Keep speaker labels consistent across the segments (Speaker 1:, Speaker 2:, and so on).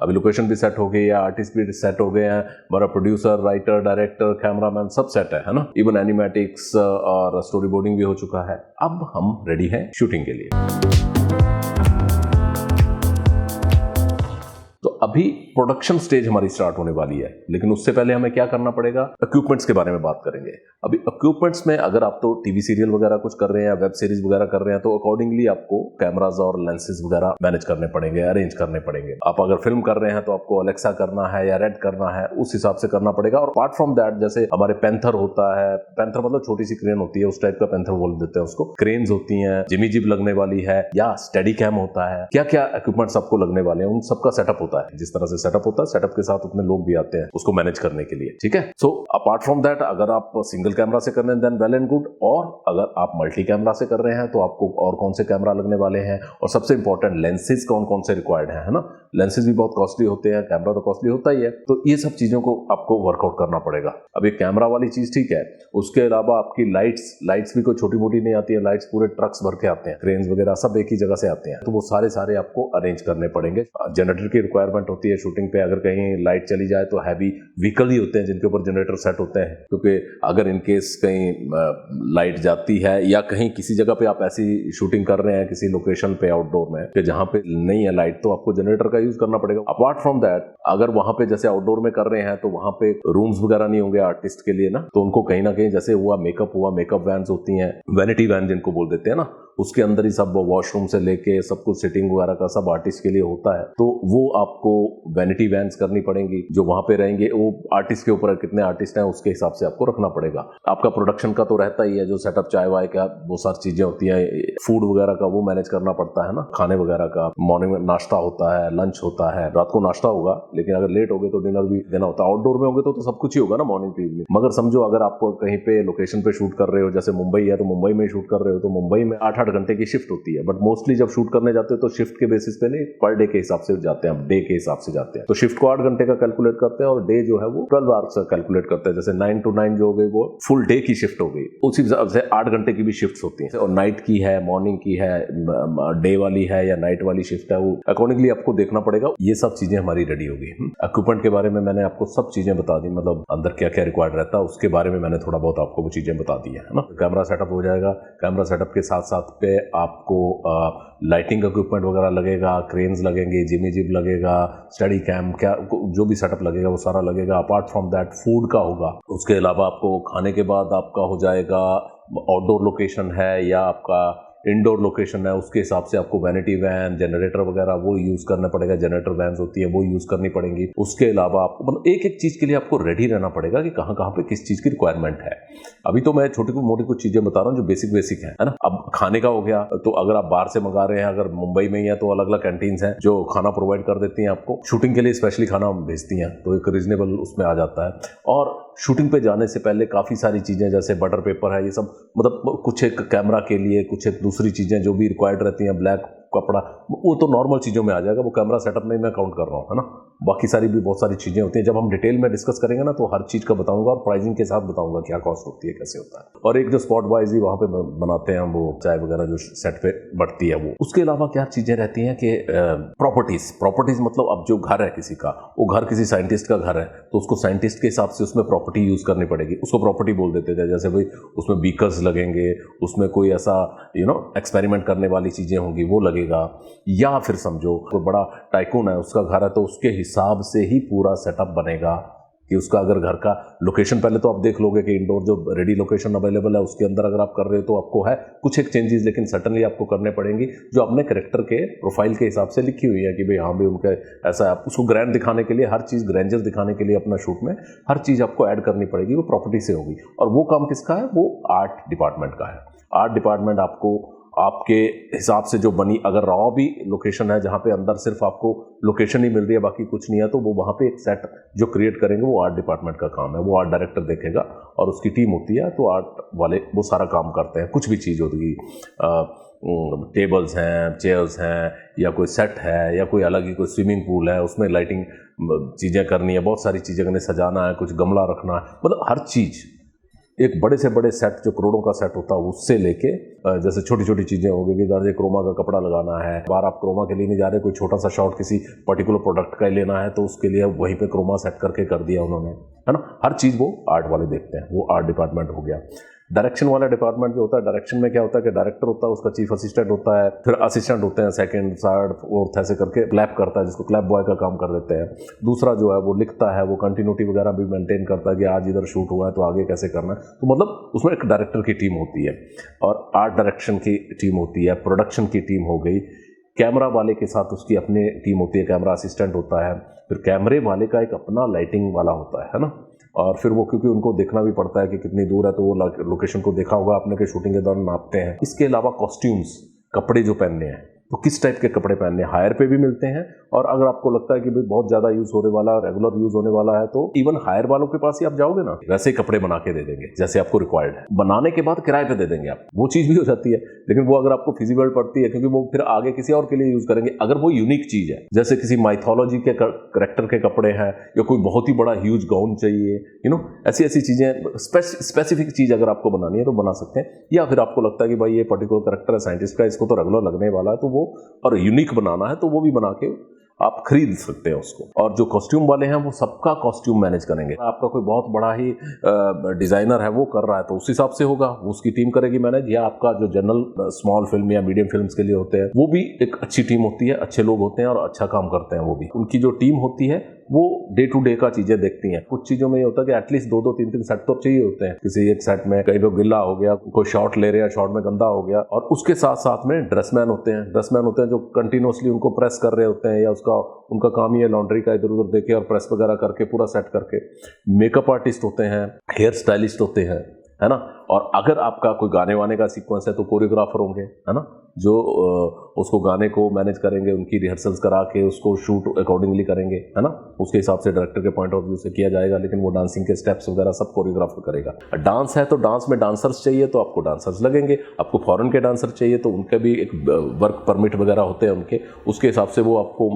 Speaker 1: अभी लोकेशन भी सेट हो गई है, आर्टिस्ट भी सेट हो गए हैं, हमारा प्रोड्यूसर, राइटर, डायरेक्टर, कैमरामैन सब सेट है ना, इवन एनिमेटिक्स और स्टोरी बोर्डिंग भी हो चुका है। अब हम रेडी हैं शूटिंग के लिए। तो अभी प्रोडक्शन स्टेज हमारी स्टार्ट होने वाली है, लेकिन उससे पहले हमें क्या करना पड़ेगा, इक्विपमेंट्स के बारे में बात करेंगे। अभी इक्विपमेंट्स में अगर आप तो टीवी सीरियल वगैरह कुछ कर रहे हैं या वेब सीरीज वगैरह कर रहे हैं तो अकॉर्डिंगली आपको कैमराज और लेंसेज वगैरह मैनेज करने पड़ेंगे, अरेंज करने पड़ेंगे। आप अगर फिल्म कर रहे हैं तो आपको अलेक्सा करना है या रेड करना है, उस हिसाब से करना पड़ेगा। और अपार्ट फ्रॉम दैट, जैसे हमारे पैंथर होता है, पैंथर मतलब छोटी सी क्रेन होती है, उस टाइप का पैंथर बोल देते हैं उसको, क्रेन्स होती हैं, जिमी जिब लगने वाली है या स्टेडी कैम होता है, क्या क्या इक्विपमेंट्स आपको लगने वाले हैं, उन सबका सेटअप होता है। जिस तरह से सेटअप होता है, सेटअप के साथ उतने लोग भी आते हैं उसको मैनेज करने के लिए, ठीक है। सो अपार्ट फ्रॉम दैट, अगर आप सिंगल कैमरा से कर रहे हैं देन वेल एंड गुड, और अगर आप मल्टी कैमरा से कर रहे हैं तो आपको और कौन से कैमरा लगने वाले हैं, और सबसे इंपॉर्टेंट लेंसेज कौन कौन से रिक्वायर्ड है ना। लेंसेज भी बहुत कॉस्टली होते हैं, कैमरा तो कॉस्टली होता ही है, तो ये सब चीजों को आपको वर्कआउट करना पड़ेगा। अब ये कैमरा वाली चीज ठीक है, उसके अलावा आपकी लाइट्स भी कोई छोटी मोटी नहीं आती है, लाइट्स पूरे ट्रक्स भर के आते हैं, क्रेन्स वगैरह सब एक ही जगह से आते हैं, तो वो सारे आपको अरेंज करने पड़ेंगे। जनरेटर की रिक्वायरमेंट होती है शूटिंग पे, अगर कहीं लाइट चली जाए तो हैवी व्हीकल ही होते हैं जिनके ऊपर जनरेटर सेट होते हैं, क्योंकि अगर इनकेस कहीं लाइट जाती है या कहीं किसी जगह पे आप ऐसी शूटिंग कर रहे हैं किसी लोकेशन पे आउटडोर में कि जहां पे नहीं है लाइट, तो आपको जनरेटर का यूज करना पड़ेगा। अपार्ट फ्रॉम दैट, अगर वहां पे जैसे आउटडोर में कर रहे हैं तो वहां पे रूम्स वगैरह नहीं होंगे आर्टिस्ट के लिए ना, तो उनको कहीं ना कहीं जैसे मेकअप वैन्स होती हैं, वैनिटी वैन जिनको बोल देते हैं ना, उसके अंदर ही सब वॉशरूम से लेके सब कुछ सिटिंग वगैरह का सब आर्टिस्ट के लिए होता है, तो वो आपको वैनिटी वैन्स करनी पड़ेंगी जो वहां पे रहेंगे। वो आर्टिस्ट के ऊपर कितने आर्टिस्ट हैं उसके हिसाब से आपको रखना पड़ेगा। आपका प्रोडक्शन का तो रहता ही है, जो सेटअप चाय वाय का वो सारी चीजें होती हैं, फूड वगैरह का वो मैनेज करना पड़ता है ना, खाने वगैरह का, मॉर्निंग में नाश्ता होता है, लंच होता है, रात को नाश्ता होगा, लेकिन अगर लेट हो गए तो डिनर भी देना होता है। आउटडोर में होगे तो सब कुछ ही होगा ना, मॉर्निंग टू इवनिंग। मगर समझो अगर आपको कहीं पे लोकेशन पे शूट कर रहे हो, जैसे मुंबई है तो मुंबई में शूट कर रहे हो, तो मुंबई में 8-8 घंटे की शिफ्ट होती है, बट मोस्टली जब शूट करने जाते हैं तो शिफ्ट के बेसिस पे नहीं, पर डे के हिसाब से जाते हैं, डे के हिसाब से जाते हैं, तो शिफ्ट को 8 घंटे का कैलकुलेट करते हैं और डे जो है वो 12 आवर्स का कैलकुलेट करते हैं। जैसे 9 to 9 जो हो गई वो फुल डे की शिफ्ट हो गई, उसी हिसाब से 8 घंटे की भी शिफ्ट होती है, और नाइट की है, मॉर्निंग की है, डे वाली है या नाइट वाली शिफ्ट है, वो अकॉर्डिंगली आपको देखना पड़ेगा। ये सब चीजें हमारी रेडी हो गई। इक्विपमेंट के बारे में मैंने आपको सब चीजें बता दी, मतलब अंदर क्या क्या रिक्वायर्ड रहता है उसके बारे में मैंने थोड़ा बहुत आपको वो चीजें बता दी है ना। कैमरा सेटअप हो जाएगा, कैमरा सेटअप के साथ साथ पे आपको लाइटिंग इक्विपमेंट वगैरह लगेगा, क्रेन्स लगेंगे, जिमी जिब लगेगा, स्टडी कैम, क्या जो भी सेटअप लगेगा वो सारा लगेगा। अपार्ट फ्रॉम दैट फूड का होगा, उसके अलावा आपको खाने के बाद आपका हो जाएगा, आउटडोर लोकेशन है या आपका इंडोर लोकेशन है, उसके हिसाब से आपको वैनिटी वैन, जनरेटर वगैरह वो यूज करना पड़ेगा, जनरेटर वैन्स होती है वो यूज करनी पड़ेंगी। उसके अलावा आपको मतलब एक एक चीज के लिए आपको रेडी रहना पड़ेगा कि कहाँ कहाँ पे किस चीज की रिक्वायरमेंट है। अभी तो मैं छोटी मोटी कुछ चीजें बता रहा हूँ जो बेसिक है ना। अब खाने का हो गया, तो अगर आप बाहर से मंगा रहे हैं, अगर मुंबई में ही है तो अलग अलग कैंटीन्स हैं जो खाना प्रोवाइड कर देती हैं आपको, शूटिंग के लिए स्पेशली खाना भेजती हैं, तो एक रीजनेबल उसमें आ जाता है। और शूटिंग पे जाने से पहले काफ़ी सारी चीज़ें जैसे बटर पेपर है, ये सब मतलब कुछ एक कैमरा के लिए, कुछ एक दूसरी चीज़ें जो भी रिक्वायर्ड रहती हैं, ब्लैक कपड़ा, वो तो नॉर्मल चीज़ों में आ जाएगा, वो कैमरा सेटअप में मैं काउंट कर रहा हूँ, है ना। बाकी सारी भी बहुत सारी चीज़ें होती हैं, जब हम डिटेल में डिस्कस करेंगे ना तो हर चीज़ का बताऊंगा और प्राइसिंग के साथ बताऊंगा क्या कॉस्ट होती है, कैसे होता है। और एक जो स्पॉट वाइज ही वहाँ पे बनाते हैं वो चाय वगैरह जो सेट पे बढ़ती है वो। उसके अलावा क्या चीज़ें रहती हैं कि प्रॉपर्टीज मतलब अब जो घर है किसी का, वो घर किसी साइंटिस्ट का घर है तो उसको साइंटिस्ट के हिसाब से उसमें प्रॉपर्टी यूज करनी पड़ेगी, उसको प्रॉपर्टी बोल देते थे। जैसे भाई उसमें बीकर्स लगेंगे, उसमें कोई ऐसा एक्सपेरिमेंट करने वाली चीज़ें होंगी वो लगेगा, या फिर समझो कोई बड़ा टाइकून है उसका घर है तो उसके हिसाब से ही पूरा सेटअप बनेगा कि उसका अगर घर का लोकेशन पहले तो आप देख लोगे कि इंडोर जो रेडी लोकेशन अवेलेबल है उसके अंदर अगर आप कर रहे हो तो आपको है कुछ एक चेंजेस, लेकिन सर्टनली आपको करने पड़ेंगी जो अपने कैरेक्टर के प्रोफाइल के हिसाब से लिखी हुई है कि भाई हाँ भाई उनका ऐसा है। आप उसको ग्रैंड दिखाने के लिए, हर चीज़ ग्रैंडर दिखाने के लिए अपना शूट में हर चीज़ आपको ऐड करनी पड़ेगी, वो प्रॉपर्टी से होगी। और वो काम किसका है? वो आर्ट डिपार्टमेंट का है। आर्ट डिपार्टमेंट आपको आपके हिसाब से जो बनी, अगर रॉ भी लोकेशन है जहाँ पे अंदर सिर्फ आपको लोकेशन ही मिल रही है बाकी कुछ नहीं है, तो वो वहाँ पे एक सेट जो क्रिएट करेंगे वो आर्ट डिपार्टमेंट का काम है। वो आर्ट डायरेक्टर देखेगा और उसकी टीम होती है, तो आर्ट वाले वो सारा काम करते हैं। कुछ भी चीज़ होगी, टेबल्स हैं, चेयर्स हैं, या कोई सेट है, या कोई अलग ही कोई स्विमिंग पूल है, उसमें लाइटिंग चीज़ें करनी है, बहुत सारी चीज़ें करनी, सजाना है, कुछ गमला रखना है, मतलब हर चीज़ एक बड़े से बड़े सेट जो करोड़ों का सेट होता है उससे लेके जैसे छोटी छोटी चीजें होगी कि जैसे क्रोमा का कपड़ा लगाना है, बार आप क्रोमा के लिए नहीं जा रहे, कोई छोटा सा शॉट किसी पर्टिकुलर प्रोडक्ट का ही लेना है तो उसके लिए वहीं पे क्रोमा सेट करके कर दिया उन्होंने, है ना। हर चीज वो आर्ट वाले देखते हैं, वो आर्ट डिपार्टमेंट हो गया। डायरेक्शन वाला डिपार्टमेंट जो होता है, डायरेक्शन में क्या होता है कि डायरेक्टर होता है, उसका चीफ असिस्टेंट होता है, फिर असिस्टेंट होते हैं, सेकंड थर्ड फोर्थ ऐसे करके क्लैप करता है, जिसको क्लैप बॉय का काम कर देते हैं। दूसरा जो है वो लिखता है, वो कंटिन्यूटी वगैरह भी मेंटेन करता है कि आज इधर शूट हुआ है तो आगे कैसे करना है। तो मतलब उसमें एक डायरेक्टर की टीम होती है और आर्ट डायरेक्शन की टीम होती है, प्रोडक्शन की टीम हो गई, कैमरा वाले के साथ उसकी अपनी टीम होती है, कैमरा असिस्टेंट होता है, फिर कैमरे वाले का एक अपना लाइटिंग वाला होता है ना। और फिर वो क्योंकि उनको देखना भी पड़ता है कि कितनी दूर है, तो वो लोकेशन को देखा होगा आपने कि शूटिंग के दौरान नापते हैं। इसके अलावा कॉस्ट्यूम्स, कपड़े जो पहनने हैं, तो किस टाइप के कपड़े पहनने हैं, हायर पे भी मिलते हैं। और अगर आपको लगता है कि भाई बहुत ज्यादा यूज होने वाला, रेगुलर यूज होने वाला है, तो इवन हायर वालों के पास ही आप जाओगे ना, वैसे ही कपड़े बना के दे देंगे जैसे आपको रिक्वायर्ड है, बनाने के बाद किराए पे दे देंगे आप, वो चीज भी हो जाती है। लेकिन वो अगर आपको फिजिबल पड़ती है, क्योंकि वो फिर आगे किसी और के लिए यूज करेंगे अगर वो यूनिक चीज है, जैसे किसी माइथोलॉजी के करेक्टर के कपड़े हैं या कोई बहुत ही बड़ा ह्यूज गाउन चाहिए, ऐसी ऐसी चीजें, स्पेसिफिक चीज अगर आपको बनानी है तो बना सकते हैं। या फिर आपको लगता है कि भाई ये पर्टिकुलर करेक्टर है साइंटिस्ट का, इसको तो रेगुलर लगने वाला है, तो वो और यूनिक बनाना है, तो वो भी बना के आप खरीद सकते हैं उसको। और जो कॉस्ट्यूम वाले हैं वो सबका कॉस्ट्यूम मैनेज करेंगे। आपका कोई बहुत बड़ा ही डिजाइनर है वो कर रहा है तो उस हिसाब से होगा, उसकी टीम करेगी मैनेज। या आपका जो जनरल स्मॉल फिल्म या मीडियम फिल्म्स के लिए होते हैं, वो भी एक अच्छी टीम होती है, अच्छे लोग होते हैं और अच्छा काम करते हैं वो भी। उनकी जो टीम होती है वो डे टू डे का चीजें देखती हैं। कुछ चीजों में ये होता है कि एटलीस्ट 2-2 3-3 सेट तो चाहिए होते हैं। किसी एक सेट में कहीं पे गिल्ला हो गया, कोई शॉट ले रहे हैं, शॉट में गंदा हो गया, और उसके साथ साथ में ड्रेसमैन होते हैं जो कंटिन्यूअसली उनको प्रेस कर रहे होते हैं, या उनका काम ही है लॉन्ड्री का, इधर उधर देखे और प्रेस वगैरह करके पूरा सेट करके। मेकअप आर्टिस्ट होते हैं, हेयर स्टाइलिस्ट होते हैं, है ना। और अगर आपका कोई गाने वाने का सीक्वेंस है तो कोरियोग्राफर होंगे, है ना, जो उसको गाने को मैनेज करेंगे, उनकी रिहर्सल्स करा के उसको शूट अकॉर्डिंगली करेंगे, है ना। उसके हिसाब से डायरेक्टर के पॉइंट ऑफ व्यू से किया जाएगा, लेकिन वो डांसिंग के स्टेप्स वगैरह सब कोरियोग्राफर करेगा। डांस है तो डांस में डांसर्स चाहिए तो आपको डांसर्स लगेंगे, आपको फॉरेन के डांसर चाहिए तो उनके भी एक वर्क परमिट वगैरह होते हैं उनके, उसके हिसाब से वो आपको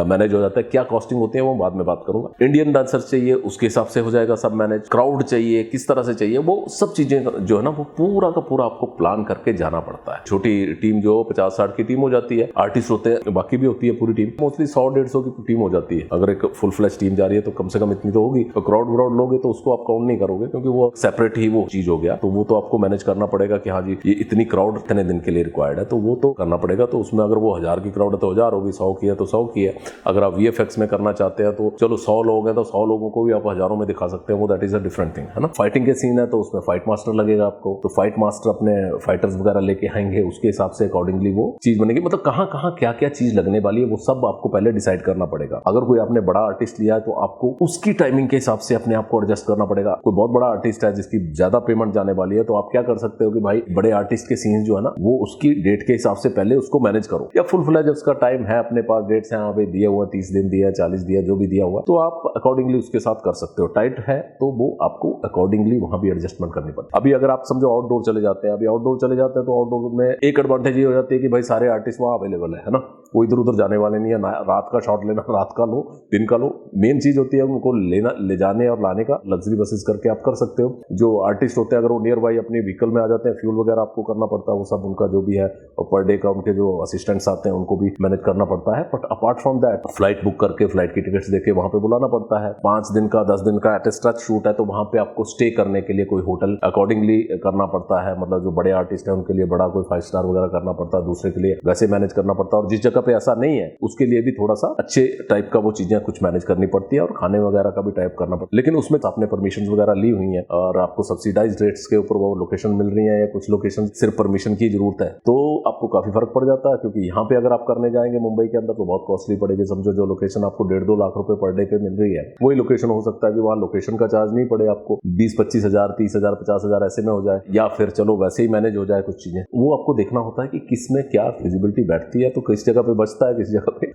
Speaker 1: मैनेज हो जाता है। क्या कॉस्टिंग होती है वो बाद में बात करूंगा। इंडियन डांसर्स चाहिए, उसके हिसाब से हो जाएगा सब मैनेज। क्राउड चाहिए, किस तरह से चाहिए, वो सब चीजें जो है ना वो पूरा का पूरा आपको प्लान करके जाना पड़ता है। छोटी टीम जो 50-60 की टीम हो जाती है, आर्टिस्ट होते हैं, बाकी भी होती है पूरी टीम, मोस्टली 100-150 की टीम हो जाती है। अगर एक फुल फ्लैश टीम जा रही है तो कम से कम इतनी तो होगी। तो क्राउड लोगे तो उसको आप काउंट नहीं करोगे, क्योंकि वो सेपरेट ही वो चीज हो गया। तो वो तो आपको मैनेज करना पड़ेगा कि हाँ जी ये इतनी क्राउड इतने दिन के लिए रिक्वायर्ड है, तो वो तो करना पड़ेगा। तो उसमें अगर वो 1000 की क्राउड है तो 1000 होगी, 100 की है तो 100 की है। अगर आप VFX में करना चाहते हैं तो चलो 100 लोग हैं तो 100 लोगों को भी आप हजारों में दिखा सकते हैं, वो that is a different thing, है ना। फाइटिंग के सीन है तो उसमें फाइट मास्टर लगेगा आपको, तो फाइट मास्टर अपने फाइटर्स वगैरह लेके आएंगे, उसके हिसाब से अकॉर्डिंगली वो चीज बनेगी। मतलब कहाँ कहाँ क्या क्या चीज लगने वाली है वो सब आपको पहले डिसाइड करना पड़ेगा। अगर कोई आपने बड़ा आर्टिस्ट लिया है तो आपको उसकी टाइमिंग के हिसाब से अपने आप को एडजस्ट करना पड़ेगा। कोई बहुत बड़ा आर्टिस्ट है जिसकी ज्यादा पेमेंट जाने वाली है, तो आप क्या कर सकते हो कि भाई बड़े आर्टिस्ट के सीन्स जो है ना वो उसकी डेट के हिसाब से पहले उसको मैनेज करो। या फुल फ्लैज उसका टाइम है, अपने पास डेट्स हैं, भाई दिया हुआ 30 दिन दिया, 40 दिया, जो भी दिया हुआ, तो आप अकॉर्डिंगली उसके साथ कर सकते हो। टाइट है तो वो आपको अकॉर्डिंगली वहां भी एडजस्टमेंट करनी पड़ती है। अभी अगर आप समझो आउटडोर चले जाते हैं, तो आउटडोर में एक एडवांटेज ये हो जाती है कि भाई सारे आर्टिस्ट वहां अवेलेबल है ना, वो इधर उधर जाने वाले नहीं है। रात का शॉट लेना रात का लो, दिन का लो, मेन चीज होती है उनको ले जाने और लाने का लग्जरी बसेस करके आप कर सकते हो। जो आर्टिस्ट होते हैं अगर वो नियर बाई अपने व्हीकल में आ जाते हैं, फ्यूल वगैरह आपको करना पड़ता है, वो सब उनका जो भी है, और पर डे का उनके जो असिस्टेंट्स आते हैं उनको भी मैनेज करना पड़ता है। But apart from that flight book करके फ्लाइट की टिकट्स देके वहां पे बुलाना पड़ता है। 5 दिन का 10 दिन का एट स्ट्रेच शूट है तो वहां पे आपको स्टे करने के लिए कोई होटल अकॉर्डिंगली करना पड़ता है। मतलब जो बड़े आर्टिस्ट है उनके लिए बड़ा कोई 5 स्टार वगैरह करना पड़ता है, दूसरे के लिए वैसे मैनेज करना पड़ता है। और जिस जगह पे ऐसा नहीं है उसके लिए भी थोड़ा सा अच्छे टाइप का वो चीजें कुछ मैनेज करनी पड़ती है, और खाने वगैरह का भी टाइप करना पड़ता है। लेकिन उसमें आपने परमिशन वगैरह ली हुई है और आपको सब्सिडाइज रेट्स के ऊपर वो लोकेशन मिल रही है, या कुछ लोकेशन सिर्फ परमिशन की जरूरत है, तो आपको काफी फर्क पड़ जाता है। क्योंकि यहाँ पे अगर आप करने जाएंगे मुंबई के अंदर तो बहुत कॉस्टली पड़ेगी। समझो जो लोकेशन आपको 1.5-2 लाख रुपए पर डे पे मिल रही है, वही लोकेशन हो सकता है कि वहाँ लोकेशन का चार्ज नहीं पड़े आपको, 20-25 हजार, 30 हजार, 50 हजार ऐसे में हो जाए, या फिर चलो वैसे ही मैनेज हो जाए कुछ चीजें। वो आपको देखना होता है कि किस में क्या फिजिबिलिटी बैठती है, तो किस जगह पे बचता है, किस जगह पे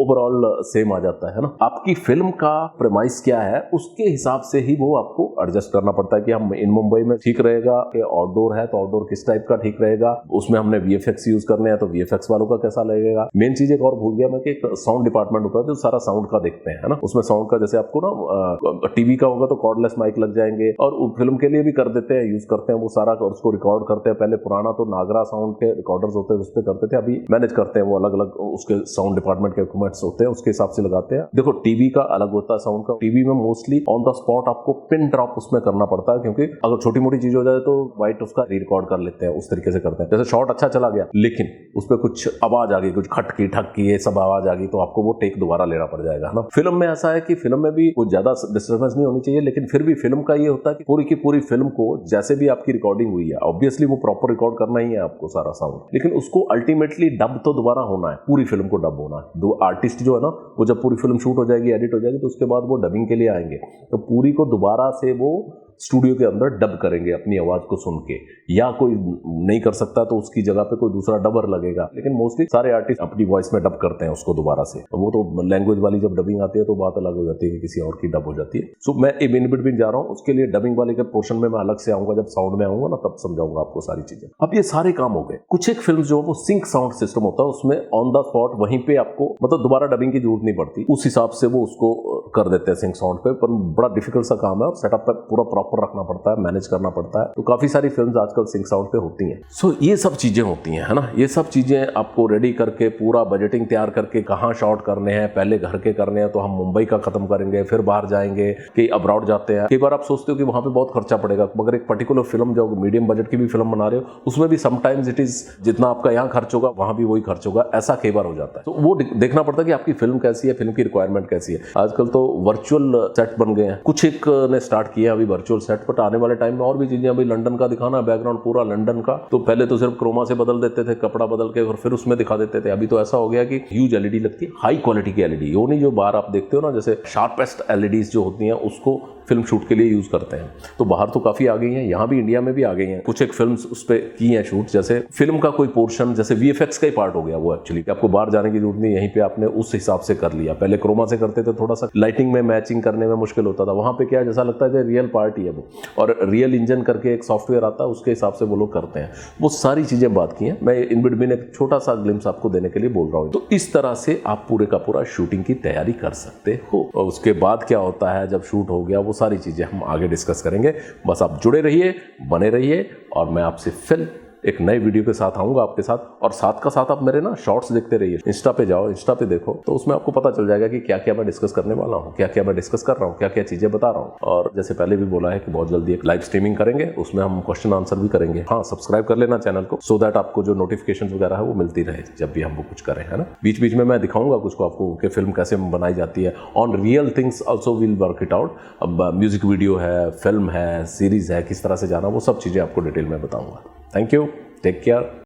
Speaker 1: ओवरऑल सेम आ जाता है ना। आपकी फिल्म का प्रेमाइस क्या है उसके हिसाब से ही वो आपको एडजस्ट करना पड़ता है कि हम इन मुंबई में ठीक रहेगा कि आउटडोर है तो आउटडोर किस टाइप का ठीक रहेगा, उसमें हमने वीएफएक्स यूज करने हैं तो वीएफएक्स वालों का कैसा लगेगा। मेन चीज एक और भूल गया मैं कि एक साउंड डिपार्टमेंट होता है जो सारा साउंड का देखते हैं, है ना। उसमें साउंड का जैसे आपको ना टीवी का होगा तो कॉर्डलेस माइक लग जाएंगे, और फिल्म के लिए भी कर देते हैं, यूज करते हैं वो सारा, और उसको रिकॉर्ड करते हैं। पहले पुराना तो नागरा साउंड के रिकॉर्डर्स होते हैं उस पर करते थे, अभी मैनेज करते हैं वो अलग अलग उसके साउंड डिपार्टमेंट के इक्विपमेंट्स होते हैं उसके हिसाब से लगाते हैं। देखो टीवी का अलग होता है साउंड का, टीवी में मोस्टली ऑन द स्पॉट आपको पिन ड्रॉप उसमें करना पड़ता है, क्योंकि अगर छोटी मोटी चीज हो जाए तो वाइट उसका री रिकॉर्ड कर लेते हैं, उस तरीके से करते हैं। जैसे शॉट अच्छा चला गया लेकिन उस पर कुछ आवाज आ गई, कुछ खटकी ठक्की ये सब आवाज आ गई, तो आपको वो टेक दोबारा लेना पड़ जाएगा ना। फिल्म में ऐसा है कि फिल्म में भी कुछ ज्यादा डिस्टर्बेंस नहीं होनी चाहिए, लेकिन फिर भी फिल्म का ये होता है कि पूरी की पूरी फिल्म को जैसे भी आपकी रिकॉर्डिंग हुई है ऑब्वियसली वो प्रॉपर रिकॉर्ड करना ही है आपको सारा साउंड, लेकिन उसको अल्टीमेटली डब तो दोबारा होना है, पूरी फिल्म को डब होना है। दो आर्टिस्ट जो है ना वो जब पूरी फिल्म शूट हो जाएगी, एडिट हो जाएगी, तो उसके बाद वो डबिंग के लिए आएंगे, तो पूरी को दोबारा से वो स्टूडियो के अंदर डब करेंगे अपनी आवाज को सुन के, या कोई नहीं कर सकता तो उसकी जगह पे कोई दूसरा डबर लगेगा, लेकिन मोस्टली सारे आर्टिस्ट अपनी वॉइस में डब करते हैं उसको दोबारा से। वो तो लैंग्वेज वाली जब डबिंग आती है तो बात अलग हो जाती है कि किसी और की डब हो जाती है। सो मैं इन बिटवीन जा रहा हूँ, उसके लिए डबिंग वाले के पोर्शन में मैं अलग से आऊंगा, जब साउंड में आऊंगा ना तब समझाऊंगा आपको सारी चीजें। अब ये सारे काम हो गए। कुछ एक फिल्म जो वो सिंक साउंड सिस्टम होता है उसमें ऑन द स्पॉट वहीं पे आपको मतलब दोबारा डबिंग की जरूरत नहीं पड़ती, उस हिसाब से वो उसको कर देते हैं सिंक साउंड पे, पर बड़ा डिफिकल्ट सा काम है और सेटअप पे पूरा प्रॉपर रखना पड़ता है, मैनेज करना पड़ता है। तो काफी सारी फिल्म्स आजकल सिंक साउंड पे होती हैं। सो ये सब चीजें होती हैं, है ना। ये सब चीजें आपको रेडी करके पूरा बजटिंग तैयार करके कहाँ शॉट करने हैं, पहले घर के करने हैं तो हम मुंबई का खत्म करेंगे, फिर बाहर जाएंगे, कई अब्रॉड जाते हैं। कई बार आप सोचते हो कि वहां पे बहुत खर्चा पड़ेगा, मगर एक पर्टिकुलर फिल्म जो मीडियम बजट की भी फिल्म बना रहे हो उसमें भी समटाइम्स इट इज जितना आपका यहाँ खर्च होगा वहां भी वही खर्च होगा, ऐसा कई बार हो जाता है। तो वो देखना पड़ता है कि आपकी फिल्म कैसी है, फिल्म की रिक्वायरमेंट कैसी है। आजकल तो वर्चुअल सेट बन गए हैं, कुछ एक ने स्टार्ट किया अभी वर्चुअल सेट, बट आने वाले टाइम में और भी चीजें, अभी लंदन का दिखाना बैकग्राउंड पूरा लंदन का, तो पहले तो सिर्फ क्रोमा से बदल देते थे, कपड़ा बदल के और फिर उसमें दिखा देते थे। अभी तो ऐसा हो गया कि ह्यूज एलईडी लगती है, हाई क्वालिटी की एलईडी, वो नहीं जो बाहर आप देखते हो ना जैसे शार्पेस्ट एलईडीज जो होती हैं उसको फिल्म शूट के लिए यूज करते हैं। तो बाहर तो काफी आ गई हैं, यहाँ भी इंडिया में भी आ गई हैं। कुछ एक फिल्म्स उस पे की हैं शूट, जैसे फिल्म का कोई पोर्शन जैसे वीएफएक्स का ही पार्ट हो गया वो एक्चुअली, आपको बाहर जाने की जरूरत नहीं, यहीं पे आपने उस हिसाब से कर लिया। पहले क्रोमा से करते थे, थोड़ा सा लाइटिंग में मैचिंग करने में मुश्किल होता था, वहां पे क्या जैसा लगता है रियल पार्ट ही है वो, और रियल इंजन करके एक सॉफ्टवेयर आता है उसके हिसाब से वो लोग करते हैं। वो सारी चीजें बात की हैं, मैं इन बिटवीन एक छोटा सा ग्लिम्स आपको देने के लिए बोल रहा हूँ। तो इस तरह से आप पूरे का पूरा शूटिंग की तैयारी कर सकते हो, और उसके बाद क्या होता है जब शूट हो गया वो सारी चीजें हम आगे डिस्कस करेंगे। बस आप जुड़े रहिए, बने रहिए, और मैं आपसे फिर एक नए वीडियो के साथ आऊंगा आपके साथ। और साथ का साथ आप मेरे ना शॉर्ट्स देखते रहिए, इंस्टा पे जाओ, इंस्टा पे देखो, तो उसमें आपको पता चल जाएगा कि क्या क्या मैं डिस्कस करने वाला हूँ, क्या क्या मैं डिस्कस कर रहा हूँ, क्या क्या चीजें बता रहा हूँ। और जैसे पहले भी बोला है कि बहुत जल्दी एक लाइव स्ट्रीमिंग करेंगे, उसमें हम क्वेश्चन आंसर भी करेंगे। हाँ, सब्सक्राइब कर लेना चैनल को, सो दैट आपको जो नोटिफिकेशन वगैरह है वो मिलती रहे जब भी हम वो कुछ करें, है ना। बीच बीच में मैं दिखाऊंगा कुछ को आपको कि फिल्म कैसे बनाई जाती है, on real things also will work it out. अब म्यूजिक वीडियो है, फिल्म है, सीरीज है, किस तरह से जाना, वो सब चीजें आपको डिटेल में बताऊंगा। Thank you, take care.